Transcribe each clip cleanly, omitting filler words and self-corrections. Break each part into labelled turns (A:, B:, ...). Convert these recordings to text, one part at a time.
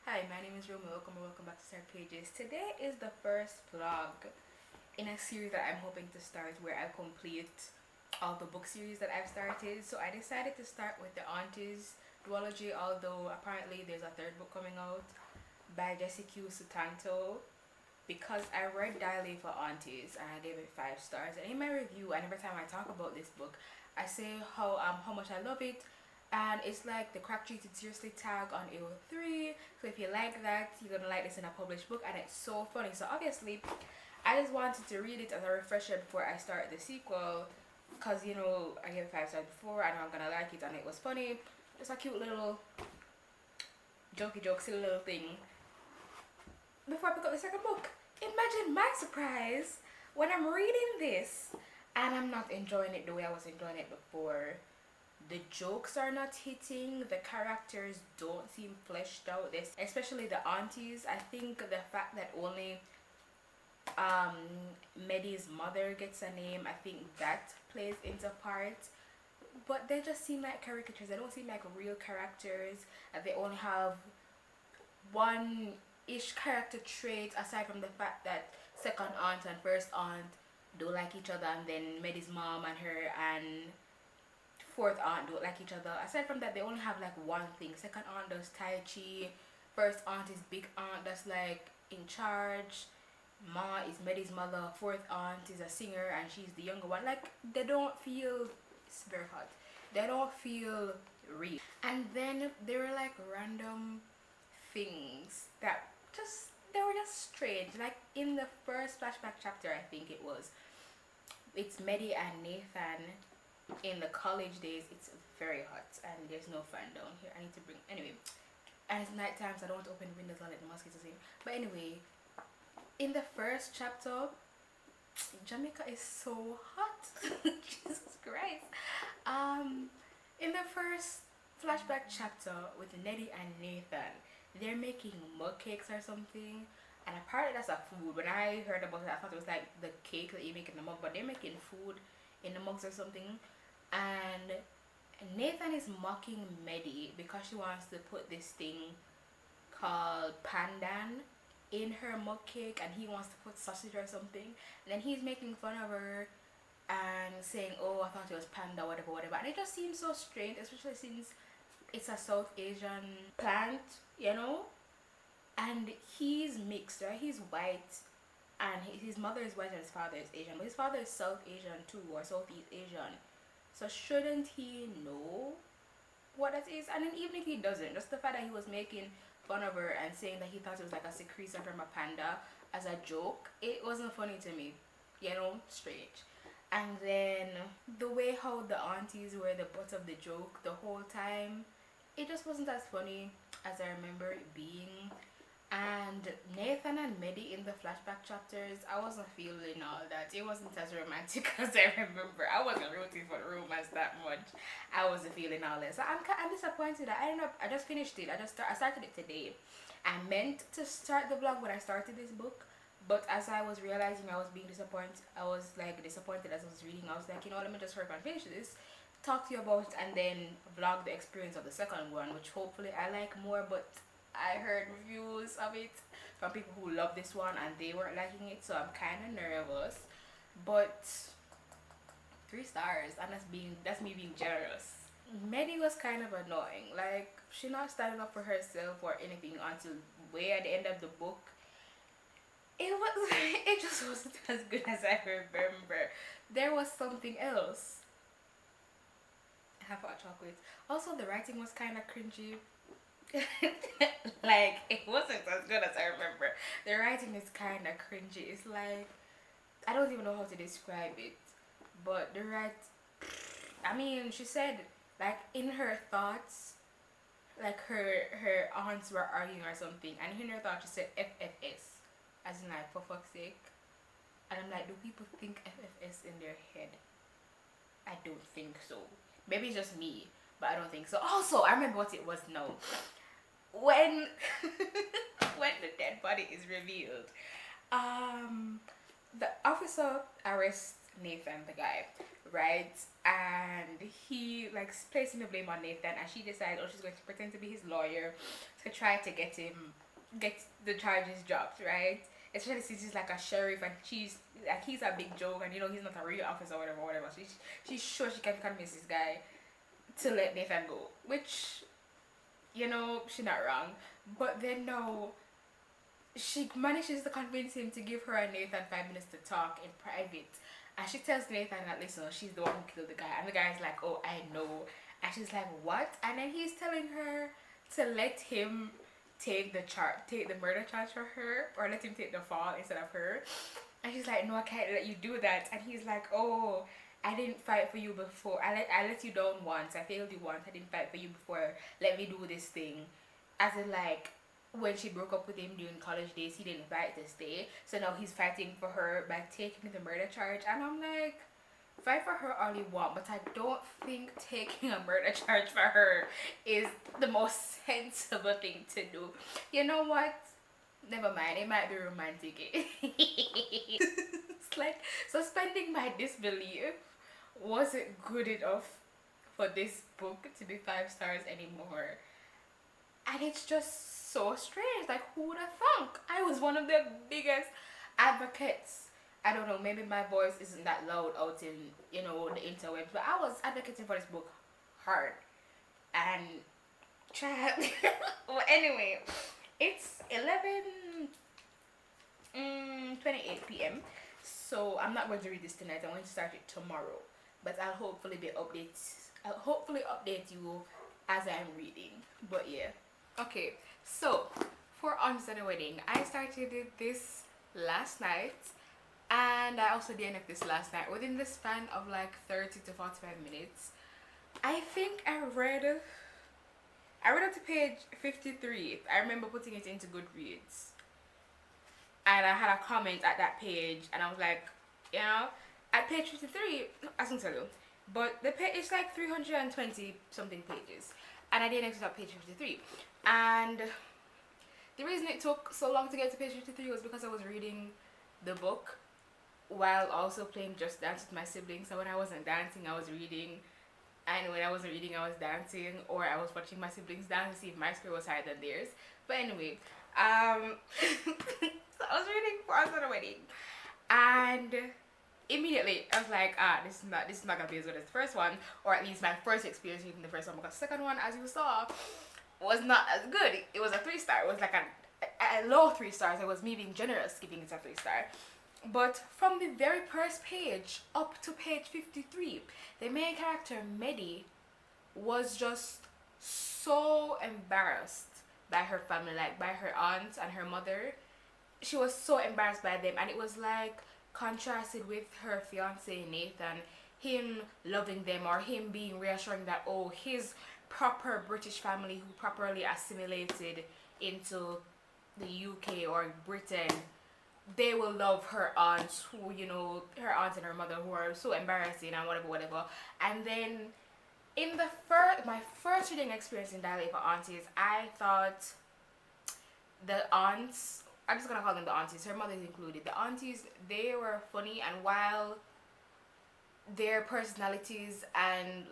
A: Hi, my name is Roma. Welcome back to Start Pages. Today is the first vlog in a series that I'm hoping to start where I complete all the book series that I've started. So I decided to start with the Aunties duology, although apparently there's a third book coming out by Jessica Q. Sutanto, because I read Diary for Aunties and I gave it 5 stars. And in my review, and every time I talk about this book, I say how much I love it. And it's like the Crack Treated Seriously tag on AO3. So if you like that, you're gonna like this in a published book, and it's so funny. So obviously, I just wanted to read it as a refresher before I start the sequel, cause I gave it 5 stars before. I know I'm gonna like it, and it was funny. It's a cute little silly little thing. Before I pick up the second book, imagine my surprise when I'm reading this and I'm not enjoying it the way I was enjoying it before. The jokes are not hitting, the characters don't seem fleshed out, this especially the aunties. I think the fact that only Medi's mother gets a name, I think that plays into part, but they just seem like caricatures. They don't seem like real characters, and they only have one ish character trait, aside from the fact that second aunt and first aunt don't like each other, and then Medi's mom and her and fourth aunt don't like each other. Aside from that, they only have like one thing. Second aunt does Tai Chi. First aunt is big aunt that's like in charge. Ma is Medi's mother. Fourth aunt is a singer and she's the younger one. Like, they don't feel, it's very hot. They don't feel real. And then there were like random things that just, they were just strange. Like in the first flashback chapter, I think it was, it's Medi and Nathan in the college days. It's very hot and there's no fan down here. I need to bring, anyway, and it's night time, so I don't want to open the windows and let the mosquitoes in. But anyway, in the first chapter, Jamaica is so hot. Jesus Christ. In the first flashback chapter with Neddy and Nathan, they're making mug cakes or something, and apparently that's a food. When I heard about it, I thought it was like the cake that you make in the mug, but they're making food in the mugs or something. And Nathan is mocking Medi because she wants to put this thing called pandan in her mug cake, and he wants to put sausage or something. And then he's making fun of her and saying, "Oh, I thought it was panda, whatever, whatever." And it just seems so strange, especially since it's a South Asian plant, And he's mixed, right? He's white, and his mother is white and his father is Asian, but his father is South Asian too, or Southeast Asian. So shouldn't he know what that is? And then even if he doesn't, just the fact that he was making fun of her and saying that he thought it was like a secretion from a panda as a joke, it wasn't funny to me. Strange. And then the way how the aunties were the butt of the joke the whole time, it just wasn't as funny as I remember it being. And Nathan and Medi in the flashback chapters, I wasn't feeling all that. It wasn't as romantic as I remember. I wasn't rooting for the romance that much. I wasn't feeling all this. So I'm disappointed. I ended up, I just finished it. I started it today. I meant to start the vlog when I started this book, but as I was realizing I was being disappointed, I was like disappointed as I was reading. I was like, let me just hurry up and finish this, talk to you about it, and then vlog the experience of the second one, which hopefully I like more. But I heard reviews of it from people who love this one and they weren't liking it, so I'm kind of nervous. But 3 stars, and that's me being generous. Medi was kind of annoying. Like, she not standing up for herself or anything until way at the end of the book. It just wasn't as good as I remember. There was something else. I have hot chocolate. Also, the writing was kind of cringy. Like, it wasn't as good as I remember. The writing is kind of cringy. It's like, I don't even know how to describe it, but she said, like, in her thoughts, like her aunts were arguing or something, and in her thoughts she said FFS, as in like, for fuck's sake. And I'm like, do people think FFS in their head? I don't think so. Maybe it's just me, but I don't think so. Also, I remember what it was now. When when the dead body is revealed, the officer arrests Nathan, the guy, right? And he like placing the blame on Nathan, and she decides, oh, she's going to pretend to be his lawyer to try to get the charges dropped, right? Especially since he's like a sheriff and she's like he's a big joke and he's not a real officer or whatever. So she's sure she can convince this guy to let Nathan go, which she's not wrong. But then no, she manages to convince him to give her and Nathan 5 minutes to talk in private. And she tells Nathan that listen, she's the one who killed the guy. And the guy's like, oh, I know. And she's like, what? And then he's telling her to let him take the murder charge for her, or let him take the fall instead of her. And she's like, no, I can't let you do that. And he's like, oh, I didn't fight for you before. I let you down once. I failed you once. I didn't fight for you before. Let me do this thing. As in like, when she broke up with him during college days, he didn't fight to stay. So now he's fighting for her by taking the murder charge. And I'm like, fight for her all you want, but I don't think taking a murder charge for her is the most sensible thing to do. You know what? Never mind. It might be romantic. It's like suspending my disbelief wasn't good enough for this book to be 5 stars anymore. And it's just so strange. Like, who would have thunk? I was one of the biggest advocates. I don't know, maybe my voice isn't that loud out in, the interwebs, but I was advocating for this book hard. And well, anyway, it's 11:28 p.m. So I'm not going to read this tonight. I'm going to start it tomorrow. But I'll hopefully update you as I'm reading. But yeah. Okay, so for Honest at a Wedding, I started this last night, and I also did this last night within the span of like 30 to 45 minutes. I think I read up to page 53. I remember putting it into Goodreads, and I had a comment at that page, and I was like, at page 53, I can tell you, but the page is like 320 something pages, and I didn't exit at page 53. And the reason it took so long to get to page 53 was because I was reading the book while also playing Just Dance with my siblings. So when I wasn't dancing, I was reading, and when I wasn't reading, I was dancing, or I was watching my siblings dance to see if my score was higher than theirs. But anyway, so I was reading for Us on a Wedding, and immediately I was like, this is not gonna be as good as the first one, or at least my first experience reading the first one, because the second one, as you saw, was not as good. It was a 3-star. It was like a low 3 stars. It was me being generous giving it a 3-star. But from the very first page up to page 53, the main character, Medi, was just so embarrassed by her family, like by her aunt and her mother. She was so embarrassed by them, and it was like contrasted with her fiance Nathan, him loving them, or him being reassuring that, oh, his proper British family who properly assimilated into the UK or Britain, they will love her aunts who, her aunt and her mother, who are so embarrassing and whatever. And then in my first reading experience in Dialect for Aunties, I thought the aunts, I'm just gonna call them the aunties, her mother is included, the aunties, they were funny, and while their personalities and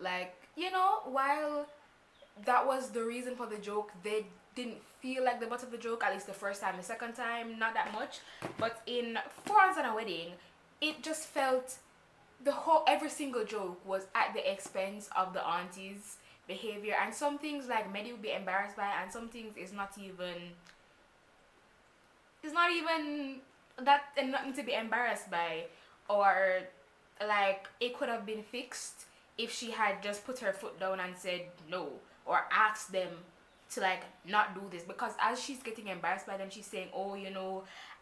A: while that was the reason for the joke, they didn't feel like the butt of the joke, at least the first time. The second time, not that much. But in For Us on a Wedding, it just felt every single joke was at the expense of the auntie's behavior, and some things like Medi would be embarrassed by, and some things is not even that, and nothing to be embarrassed by, or like it could have been fixed if she had just put her foot down and said no, or asked them to not do this, because as she's getting embarrassed by them, she's saying, oh,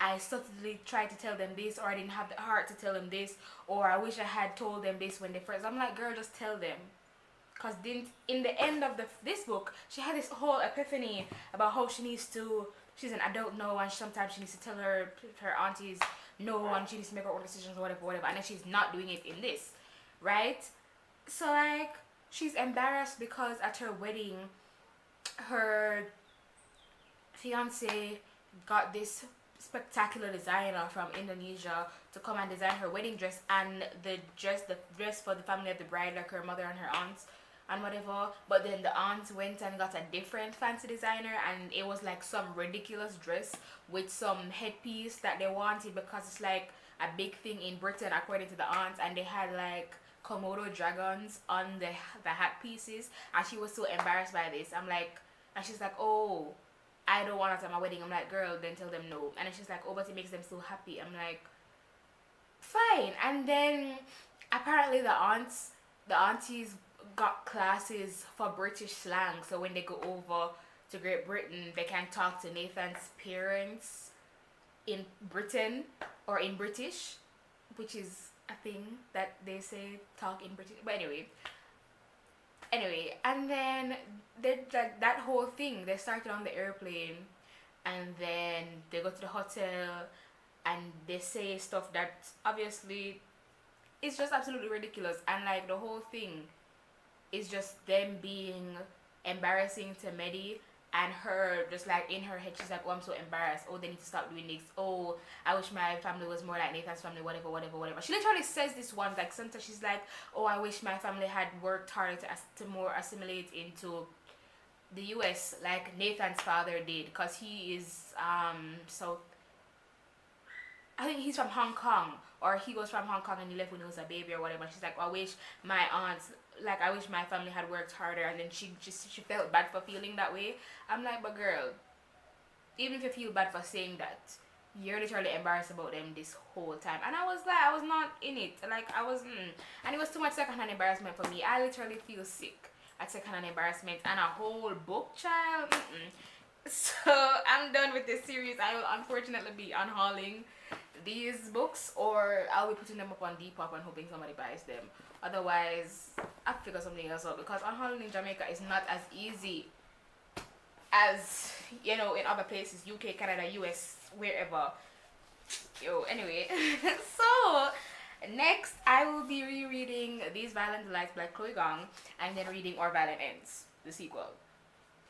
A: I subtly tried to tell them this, or I didn't have the heart to tell them this, or I wish I had told them this when they first. I'm like, girl, just tell them. Because in the end of this book, she had this whole epiphany about how she's an adult now, and sometimes she needs to tell her aunties no, and she needs to make her own decisions or whatever, and then she's not doing it in this, right? So she's embarrassed because at her wedding, her fiance got this spectacular designer from Indonesia to come and design her wedding dress, and the dress for the family of the bride, like her mother and her aunts and whatever. But then the aunts went and got a different fancy designer, and it was like some ridiculous dress with some headpiece that they wanted, because it's like a big thing in Britain according to the aunts, and they had like Komodo dragons on the hat pieces, and she was so embarrassed by this. I'm like, and she's like, oh, I don't want it at my wedding. I'm like, girl, then tell them no. And then she's like, oh, but it makes them so happy. I'm like, fine. And then apparently the aunties got classes for British slang, so when they go over to Great Britain, they can talk to Nathan's parents in Britain or in British, which is a thing that they say, talk in British. But anyway, and then that whole thing, they started on the airplane, and then they go to the hotel, and they say stuff that obviously is just absolutely ridiculous, and like the whole thing is just them being embarrassing to Medi, and her just like in her head she's like, oh, I'm so embarrassed, oh, they need to stop doing this, oh, I wish my family was more like Nathan's family, whatever, whatever, whatever. She literally says this one, like sometimes she's like, oh, I wish my family had worked harder to more assimilate into the US like Nathan's father did, because he is so I think he's from Hong Kong, or he was from Hong Kong and he left when he was a baby or whatever. She's like, I wish my aunts, like, I wish my family had worked harder, and then she felt bad for feeling that way. I'm like, but girl, even if you feel bad for saying that, you're literally embarrassed about them this whole time. And I was like, I was not in it. Like, I wasn't. And it was too much secondhand embarrassment for me. I literally feel sick at secondhand embarrassment, and a whole book, child. So I'm done with this series. I will unfortunately be unhauling these books, or I'll be putting them up on Depop and hoping somebody buys them. Otherwise, I'll figure something else out, because unhauling in Jamaica is not as easy as, you know, in other places, UK, Canada, US, wherever. Anyway. So next I will be rereading These Violent Delights by Chloe Gong, and then reading Or Violent Ends, the sequel.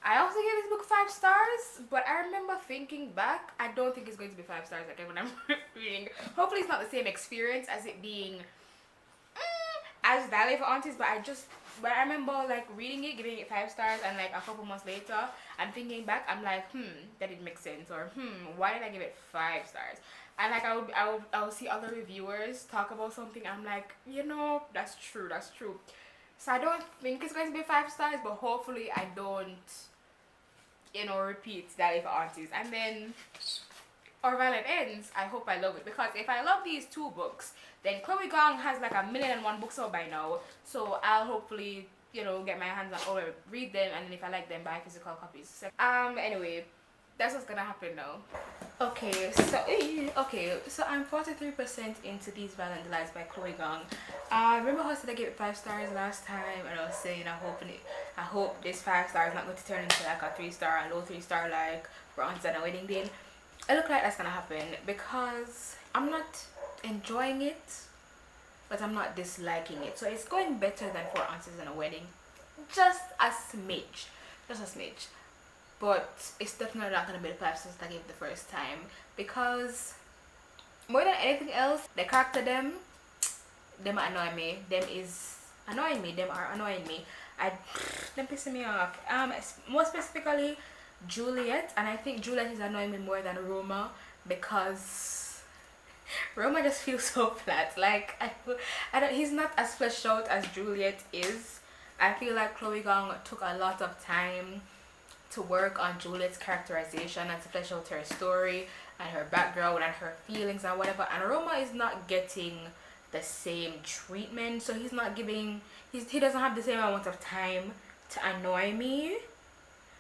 A: I also gave this book 5 stars, but I remember thinking back, I don't think it's going to be 5 stars again when I'm reading. Hopefully it's not the same experience as it being as valid for aunties, but I remember like reading it, giving it 5 stars, and like a couple months later, I'm thinking back, I'm like, that didn't make sense, or why did I give it 5 stars? And like I would see other reviewers talk about something, I'm like, you know, that's true. So I don't think it's going to be 5 stars, but hopefully I don't, you know, repeat that for aunties. And then Or Violent Ends, I hope I love it, because if I love these 2 books, then Chloe Gong has like 1,000,001 books out by now, so I'll hopefully, you know, get my hands on, or read them, and then if I like them, buy physical copies. Anyway, that's what's gonna happen now. Okay, so I'm 43% into These Violent Delights by Chloe Gong. Remember how I said I gave it 5 stars last time, and I was saying I hope this 5 star is not going to turn into like a 3 star, a low 3 star like for Aunts and a Wedding Day. It looks like that's gonna happen, because I'm not enjoying it, but I'm not disliking it. So it's going better than For Aunts and a Wedding, just a smidge. But it's definitely not gonna be the 5 stars I gave the first time, because more than anything else, the character them annoy me. Them are annoying me. Them pissing me off. More specifically Juliet, and I think Juliet is annoying me more than Roma, because Roma just feels so flat. Like he's not as fleshed out as Juliet is. I feel like Chloe Gong took a lot of time to work on Juliet's characterization and to flesh out her story and her background and her feelings and whatever, and Roma is not getting the same treatment, so he doesn't have the same amount of time to annoy me.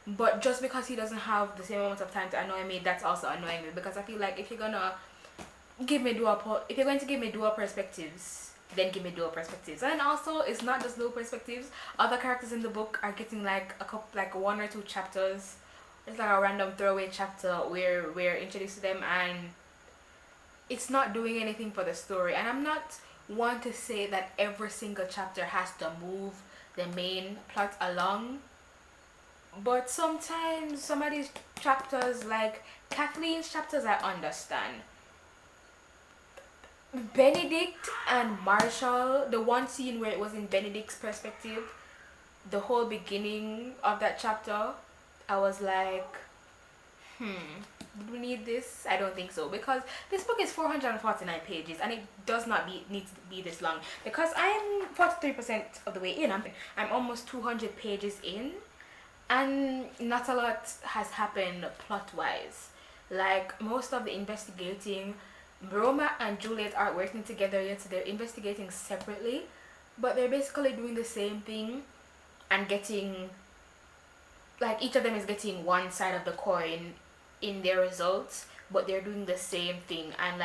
A: But just because he doesn't have the same amount of time to annoy me, that's also annoying me, because I feel like if you're going to give me dual perspectives, then give me dual perspectives. And also, it's not just dual perspectives. Other characters in the book are getting like 1 or 2 chapters. It's like a random throwaway chapter where we're introduced to them, and it's not doing anything for the story. And I'm not one to say that every single chapter has to move the main plot along, but sometimes some of these chapters, like Kathleen's chapters, I understand. Benedict and Marshall, the one scene where it was in Benedict's perspective, the whole beginning of that chapter, I was like, do we need this? I don't think so, because this book is 449 pages and it does not need to be this long, because I'm 43% of the way in. I'm almost 200 pages in, and not a lot has happened plot wise. Like, most of the investigating, Roma and Juliet aren't working together yet, so they're investigating separately, but they're basically doing the same thing and getting, like, each of them is getting one side of the coin in their results, but they're doing the same thing. And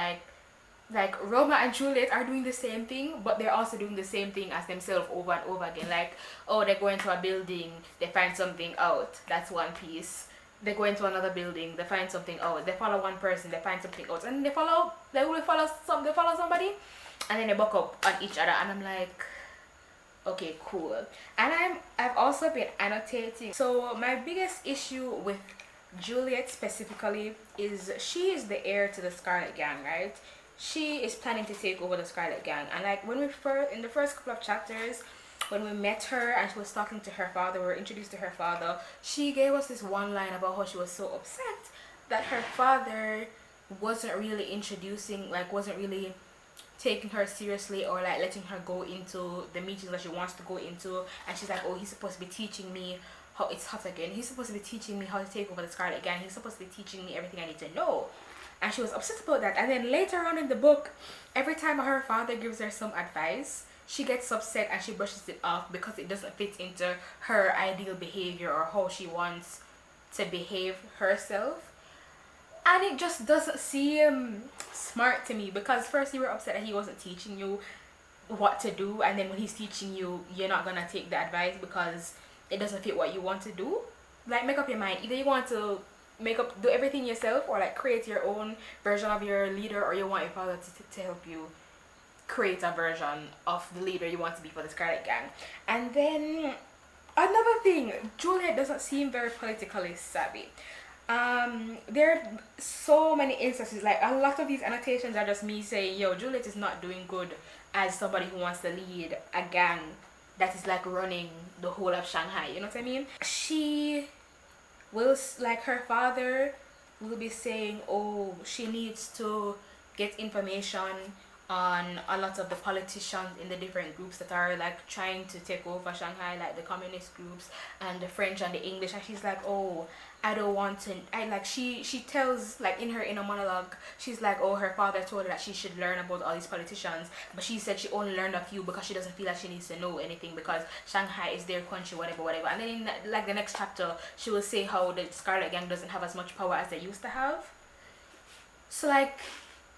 A: like Roma and Juliet are doing the same thing, but they're also doing the same thing as themselves over and over again. Like, oh, they go into a building, they find something out, that's one piece. They go into another building, they find something out, they follow one person, they find something out, and they follow somebody, and then they buck up on each other. And I'm like, okay, cool. And I've also been annotating. So my biggest issue with Juliet specifically is she is the heir to the Scarlet Gang, right? She is planning to take over the Scarlet Gang. And like, when we in the first couple of chapters, when we met her and she was talking to her father, we were introduced to her father, she gave us this one line about how she was so upset that her father wasn't really wasn't really taking her seriously, or like letting her go into the meetings that she wants to go into. And she's like, oh, he's supposed to be teaching me how it's hot again, he's supposed to be teaching me how to take over the Scarlet Gang, he's supposed to be teaching me everything I need to know. And she was upset about that. And then later on in the book, every time her father gives her some advice, she gets upset and she brushes it off because it doesn't fit into her ideal behavior or how she wants to behave herself. And it just doesn't seem smart to me, because first you were upset that he wasn't teaching you what to do, and then when he's teaching you, you're not gonna take the advice because it doesn't fit what you want to do. Like, make up your mind. Either you want to do everything yourself, or like create your own version of your leader, or you want your father to help you create a version of the leader you want to be for the Scarlet Gang. And then another thing, Juliet doesn't seem very politically savvy. There are so many instances, like a lot of these annotations are just me saying, yo, Juliet is not doing good as somebody who wants to lead a gang that is like running the whole of Shanghai, you know what I mean? She will, like, her father will be saying, oh, she needs to get information on a lot of the politicians in the different groups that are like trying to take over Shanghai, like the communist groups and the French and the English. And she's like, oh, I don't want to, she tells, like, in her inner monologue, she's like, oh, her father told her that she should learn about all these politicians, but she said she only learned a few because she doesn't feel like she needs to know anything because Shanghai is their country, whatever. And then in like the next chapter, she will say how the Scarlet Gang doesn't have as much power as they used to have. So like,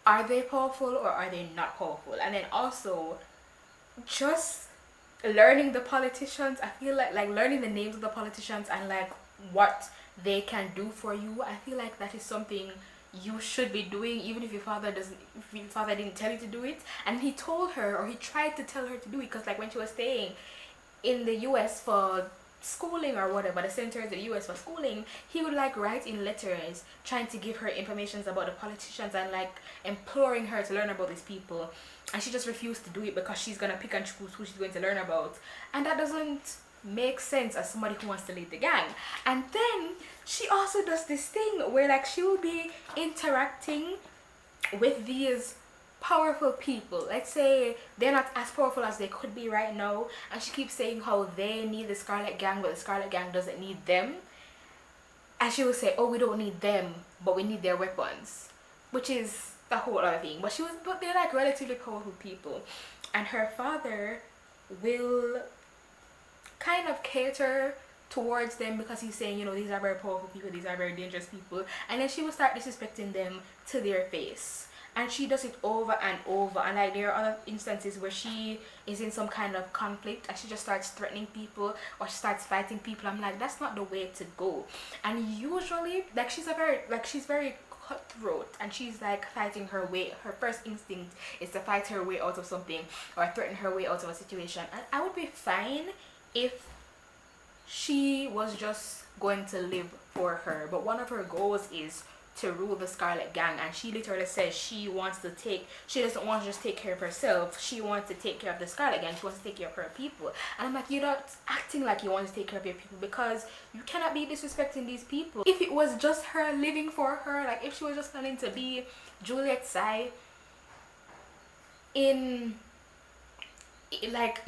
A: are they powerful or are they not powerful? And then also, just learning the politicians, I feel like learning the names of the politicians and like what they can do for you, I feel like that is something you should be doing, even if your father didn't tell you to do it. And he told her, or he tried to tell her to do it, because like when she was staying in the US for schooling or whatever, the center of the US for schooling, he would like write in letters trying to give her information about the politicians and like imploring her to learn about these people, and she just refused to do it because she's gonna pick and choose who she's going to learn about. And that doesn't make sense as somebody who wants to lead the gang. And then she also does this thing where like she will be interacting with these powerful people. Let's say they're not as powerful as they could be right now, and she keeps saying how they need the Scarlet Gang, but the Scarlet Gang doesn't need them. And she will say, oh, we don't need them, but we need their weapons, which is the whole other thing. But they're like relatively powerful people, and her father will kind of cater towards them because he's saying, you know, these are very powerful people, these are very dangerous people, and then she will start disrespecting them to their face. And she does it over and over, and like there are other instances where she is in some kind of conflict and she just starts threatening people or she starts fighting people. I'm like, that's not the way to go. And usually like she's very cutthroat, and she's like fighting her way. Her first instinct is to fight her way out of something or threaten her way out of a situation. And I would be fine if she was just going to live for her, but one of her goals is to rule the Scarlet Gang, and she literally says she doesn't want to just take care of herself, she wants to take care of the Scarlet Gang, she wants to take care of her people. And I'm like, you're not acting like you want to take care of your people, because you cannot be disrespecting these people. If it was just her living for her, like if she was just planning to be Juliet Sai if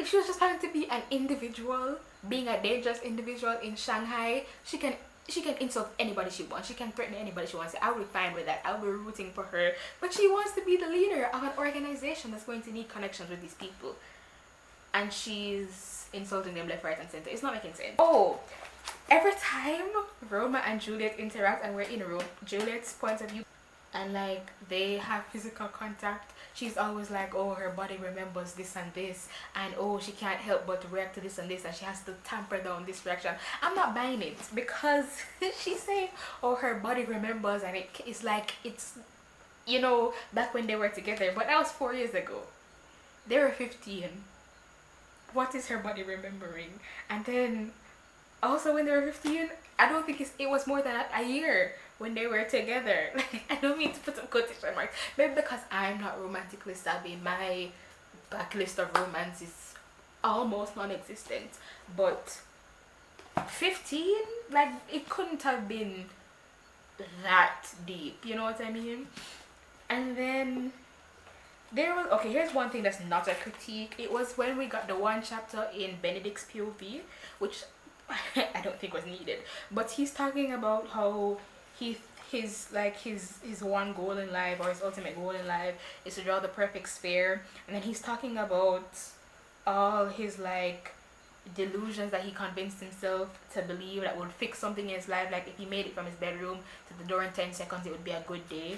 A: she was just planning to be an individual, being a dangerous individual in Shanghai, she can insult anybody she wants, she can threaten anybody she wants. I would be fine with that, I would be rooting for her. But she wants to be the leader of an organization that's going to need connections with these people, and she's insulting them left, right and center. It's not making sense. Oh, every time Roma and Juliet interact and we're in Juliet's point of view, and like they have physical contact, she's always like, oh, her body remembers this and this, and oh, she can't help but to react to this and this, and she has to tamper down this reaction. I'm not buying it, because she's saying, oh, her body remembers, and it's like, it's, you know, back when they were together, but that was 4 years ago. They were 15. What is her body remembering? And then also when they were 15, I don't think it was more than a year when they were together. Like, I don't mean to put some quotation marks, maybe because I'm not romantically savvy, my backlist of romance is almost non-existent, but 15, like, it couldn't have been that deep, you know what I mean? And then there was, okay, here's one thing that's not a critique. It was when we got the one chapter in Benedict's POV, which I don't think was needed, but he's talking about how his one goal in life, or his ultimate goal in life, is to draw the perfect sphere. And then he's talking about all his like delusions that he convinced himself to believe that would fix something in his life, like if he made it from his bedroom to the door in 10 seconds, it would be a good day,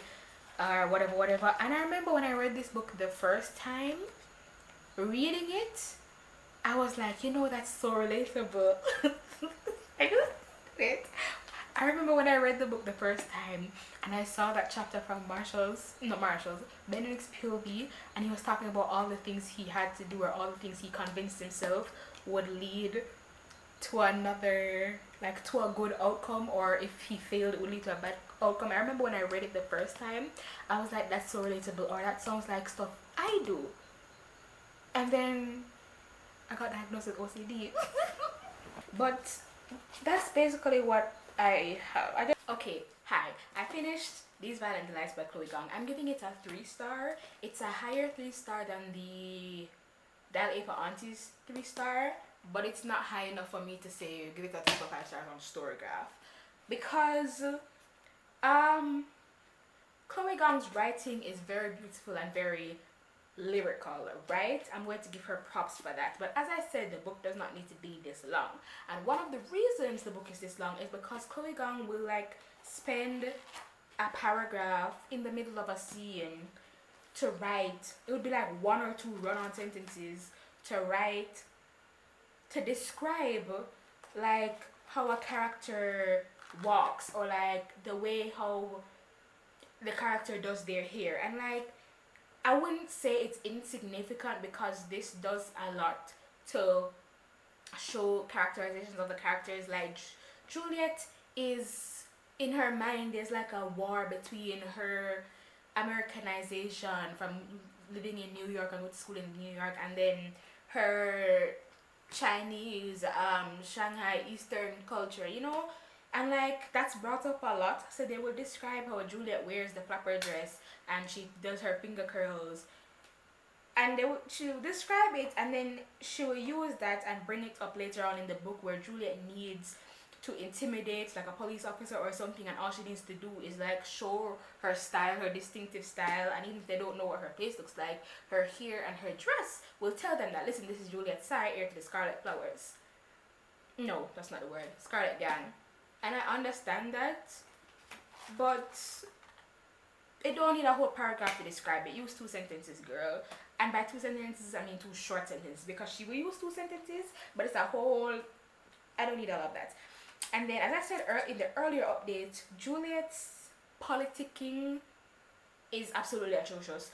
A: or whatever. And I remember when I read this book the first time, reading it, I was like, you know, that's so relatable. I remember when I read the book the first time and I saw that chapter from Benedict's POV, and he was talking about all the things he had to do, or all the things he convinced himself would lead to another, like, to a good outcome, or if he failed it would lead to a bad outcome. I remember when I read it the first time, I was like, that's so relatable, or that sounds like stuff I do. And then I got diagnosed with OCD. But that's basically what I have. Okay, hi. I finished These Violent Delights by Chloe Gong. I'm giving it a 3-star. It's a higher 3-star than the Dial A for Aunties 3-star, but it's not high enough for me to say give it a 2.5 stars on Storygraph, because Chloe Gong's writing is very beautiful and very lyrical, right? I'm going to give her props for that. But as I said, the book does not need to be this long, and one of the reasons the book is this long is because Chloe Gong will like spend a paragraph in the middle of a scene to write. It would be like 1 or 2 run-on sentences to describe like how a character walks, or like the way how the character does their hair. And like, I wouldn't say it's insignificant, because this does a lot to show characterizations of the characters. Like Juliet is, in her mind, there's like a war between her Americanization from living in New York and going to school in New York, and then her Chinese, Shanghai Eastern culture, you know? And like, that's brought up a lot. So they will describe how Juliet wears the flapper dress and she does her finger curls, and she'll describe it, and then she will use that and bring it up later on in the book, where Juliet needs to intimidate like a police officer or something, and all she needs to do is like show her style, her distinctive style, and even if they don't know what her face looks like, her hair and her dress will tell them that, listen, this is Juliet Sai, heir to the Scarlet Flowers. No, that's not the word. Scarlet Gang. And I understand that, but it don't need a whole paragraph to describe it. Use 2 sentences, girl. And by 2 sentences, I mean 2 short sentences, because she will use 2 sentences, but it's a whole, I don't need all of that. And then, as I said in the earlier update, Juliet's politicking is absolutely atrocious.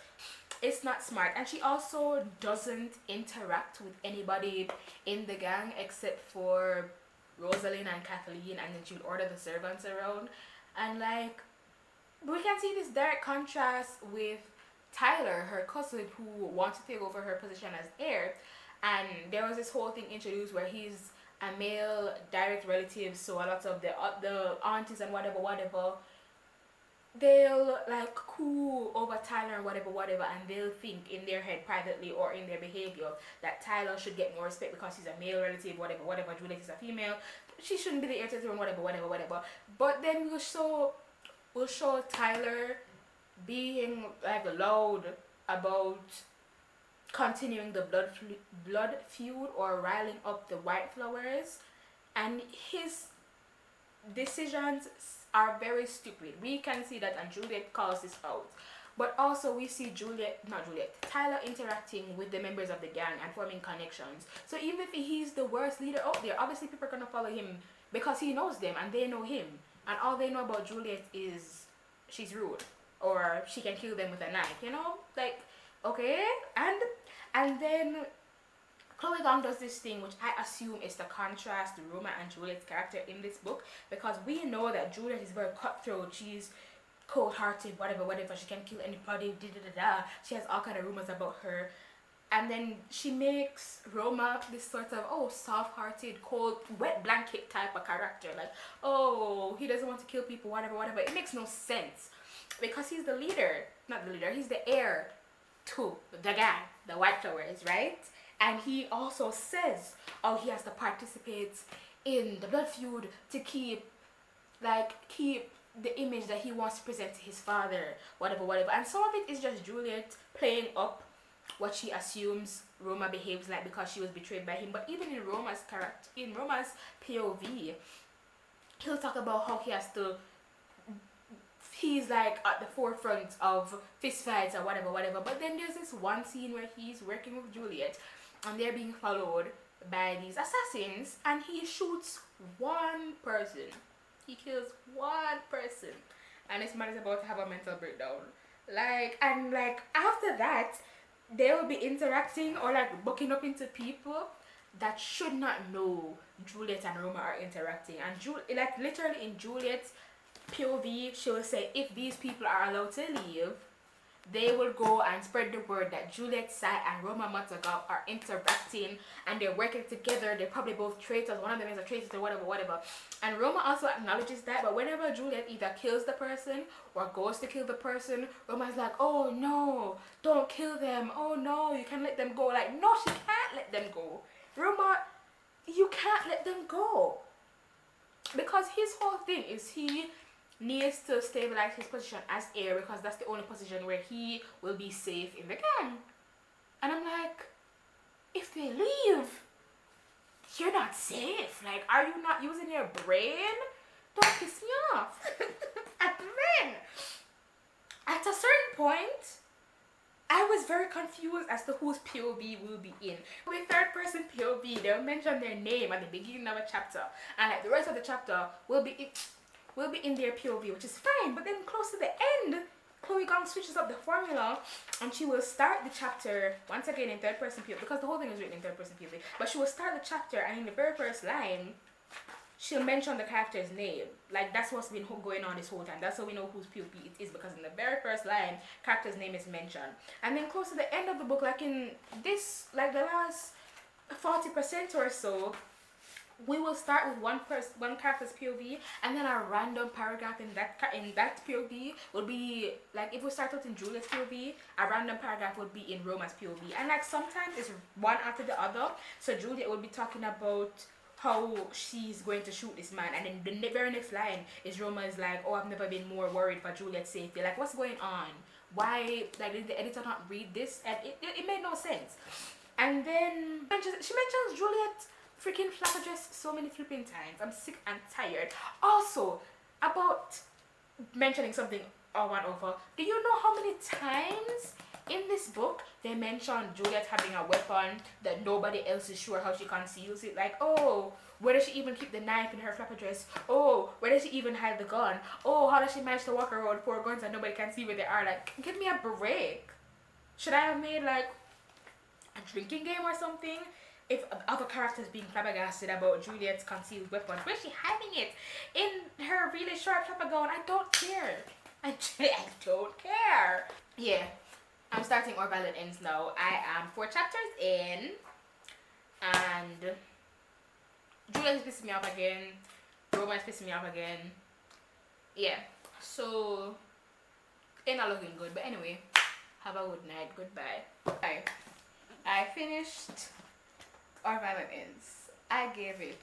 A: It's not smart, and she also doesn't interact with anybody in the gang except for Rosalind and Kathleen, and then she would order the servants around. And like, we can see this direct contrast with Tyler, her cousin, who wants to take over her position as heir. And there was this whole thing introduced where he's a male direct relative, so a lot of the aunties and whatever, they'll like coo over Tyler and whatever, and they'll think in their head privately or in their behavior that Tyler should get more respect because he's a male relative, whatever. Juliet is a female, she shouldn't be the heir to the throne, whatever. But then we'll show Tyler being like loud about continuing the blood feud or riling up the White Flowers, and his decisions are very stupid. We can see that, and Juliet calls this out. But also we see Tyler interacting with the members of the gang and forming connections. So even if he's the worst leader out there, obviously people are gonna follow him because he knows them and they know him. And all they know about Juliet is she's rude or she can kill them with a knife, Like, okay? And then Chloe Gong does this thing which I assume is the contrast to Roma and Juliet's character in this book, because we know that Juliet is very cutthroat, she's cold-hearted, whatever, she can kill anybody, she has all kind of rumors about her. And then she makes Roma this sort of soft-hearted, cold, wet blanket type of character, like, he doesn't want to kill people, whatever. It makes no sense because he's the leader, not the leader, he's the heir to the gang, the White Flowers, right? And he also says, he has to participate in the blood feud to keep the image that he wants to present to his father, whatever. And some of it is just Juliet playing up what she assumes Roma behaves like because she was betrayed by him. But even in Roma's POV, he'll talk about how he's like at the forefront of fist fights or whatever. But then there's this one scene where he's working with Juliet and they're being followed by these assassins, and he shoots one person. He kills one person, and this man is about to have a mental breakdown. And after that, they will be interacting or like bucking up into people that should not know Juliet and Roma are interacting. And literally in Juliet's POV, she will say if these people are allowed to leave, they will go and spread the word that Juliet Sai and Roma Matagal are interacting and they're working together. They're probably both traitors. One of them is a traitor or whatever. And Roma also acknowledges that, but whenever Juliet either kills the person or goes to kill the person, Roma's like, oh no, don't kill them. Oh no, you can let them go. Like, no, she can't let them go. Roma, you can't let them go. Because his whole thing is he needs to stabilize his position as heir because that's the only position where he will be safe in the gang. And I'm like, if they leave, you're not safe. Like, are you not using your brain? Don't piss me off. And then, at a certain point, I was very confused as to whose POV will be in. With third person POV, they'll mention their name at the beginning of a chapter, and like the rest of the chapter will be in their POV, which is fine. But then close to the end, Chloe Gong switches up the formula and she will start the chapter once again in third person POV, because the whole thing is written in third person POV. But she will start the chapter and in the very first line, she'll mention the character's name. Like, that's what's been going on this whole time. That's how we know whose POV it is, because in the very first line, character's name is mentioned. And then close to the end of the book, like in this, like the last 40% or so, we will start with one character's POV, and then a random paragraph in that POV will be like, if we start out in Juliet's POV, a random paragraph would be in Roma's POV, and like sometimes it's one after the other. So Juliet will be talking about how she's going to shoot this man, and then the very next line is Roma is like, oh, I've never been more worried for Juliet's safety. Like, what's going on? Why, like, did the editor not read this? And it made no sense. And then she mentions Juliet freaking flapper dress so many flipping times. I'm sick and tired. Also, about mentioning something I want over, do you know how many times in this book they mention Juliet having a weapon that nobody else is sure how she conceals it? Like, oh, where does she even keep the knife in her flapper dress? Oh, where does she even hide the gun? Oh, how does she manage to walk around with 4 guns and nobody can see where they are? Like, give me a break. Should I have made like a drinking game or something? If other characters being flabbergasted about Juliet's concealed weapon, where's she hiding it? In her really short flapper gown? I don't care. I don't care. Yeah, I'm starting Or Violent Ends now. I am 4 chapters in, and Juliet is pissing me off again. Romance pissing me off again. Yeah, so ain't not looking good. But anyway, have a good night. Goodbye. Bye. I finished Or Violent Ends. I gave it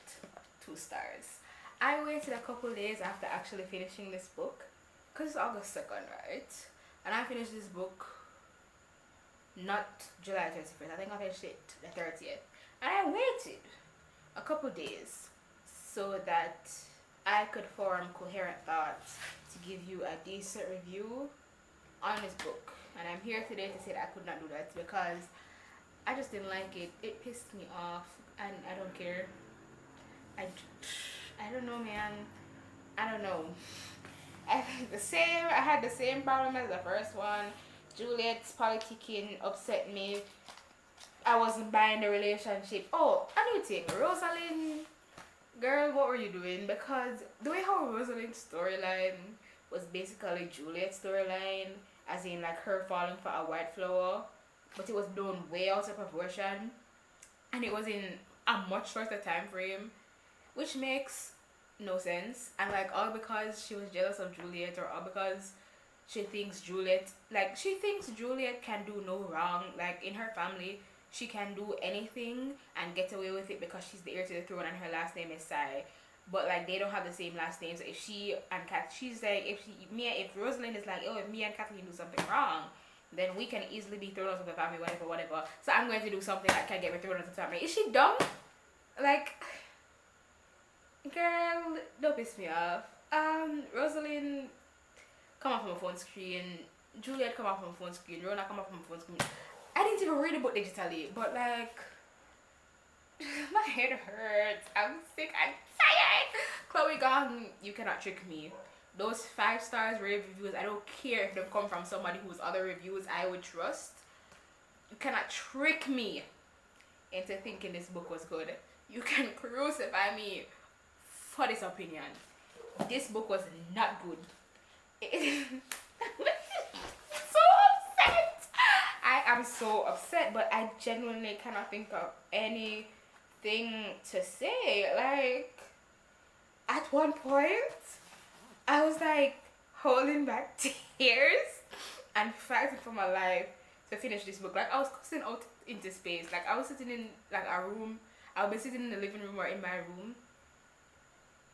A: 2 stars. I waited a couple days after actually finishing this book, because it's August 2nd, right? And I finished this book not July 31st. I think I finished it the 30th. And I waited a couple days so that I could form coherent thoughts to give you a decent review on this book. And I'm here today to say that I could not do that because I just didn't like it. It pissed me off, and I don't care. I don't know, man. I don't know. I had the same problem as the first one. Juliet's politicking upset me. I wasn't buying the relationship. Oh, a new thing. Rosalind, girl, what were you doing? Because the way how Rosalind's storyline was basically Juliet's storyline, as in like her falling for a white flower, but it was done way out of proportion, and it was in a much shorter time frame, which makes no sense. And like all because she was jealous of Juliet, or all because she thinks Juliet can do no wrong. Like in her family, she can do anything and get away with it because she's the heir to the throne and her last name is Sai. But like they don't have the same last name. So if she and she's like, if Rosalind is like, oh, if me and Kathleen do something wrong, then we can easily be thrown out of the family, whatever. So I'm going to do something that can get me thrown out of the family. Is she dumb? Like, girl, don't piss me off. Rosalind come off from a phone screen. Juliet come off from a phone screen. Rona come off from a phone screen. I didn't even read the book digitally, but like, my head hurts. I'm sick. I'm tired. Chloe Gong, you cannot trick me. Those 5 stars rave reviews, I don't care if they come from somebody whose other reviews I would trust. You cannot trick me into thinking this book was good. You can crucify me for this opinion. This book was not good. So upset. I am so upset, but I genuinely cannot think of anything to say. Like, at one point, I was like holding back tears and fighting for my life to finish this book. Like, I was cussing out into space. Like, I was sitting in like a room. I would be sitting in the living room or in my room,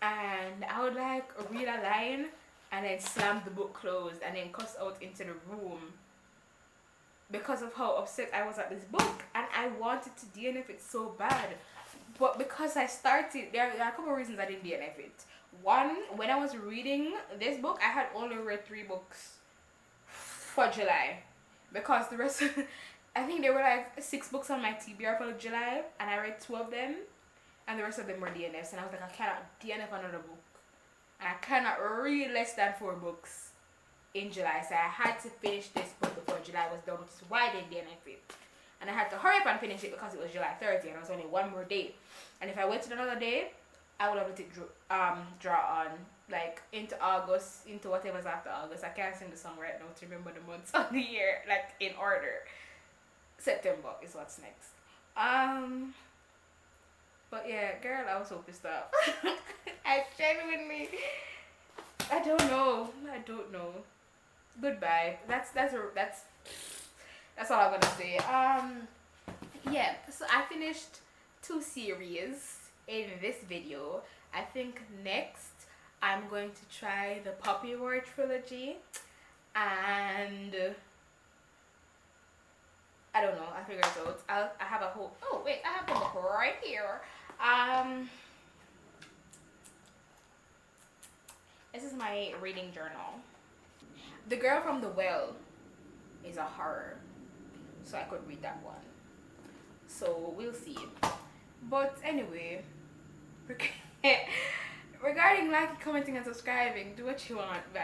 A: and I would like read a line and then slam the book closed and then cuss out into the room because of how upset I was at this book, and I wanted to DNF it so bad. But because I started, there are a couple of reasons I didn't DNF it. One, when I was reading this book, I had only read 3 books for July, because the rest I think there were like 6 books on my TBR for July, and I read 2 of them, and the rest of them were DNFs, and I was like, I cannot DNF another book, and I cannot read less than 4 books in July, so I had to finish this book before July was done, which is why I didn't DNF it. And I had to hurry up and finish it because it was July 30th and it was only one more day. And if I waited another day, I would have let it draw on, like, into August, into whatever's after August. I can't sing the song right now to remember the months of the year, like, in order. September is what's next. But yeah, girl, I was so pissed off. I genuinely, I don't know. Goodbye. That's all I'm gonna say. Yeah, so I finished 2 series in this video. I think next I'm going to try the Poppy War trilogy, and I don't know, I'll figure it out. I have a whole, oh wait, I have the book right here. This is my reading journal. The Girl from the Well is a horror, so I could read that one. So we'll see. But anyway, regarding liking, commenting, and subscribing, do what you want. Bye.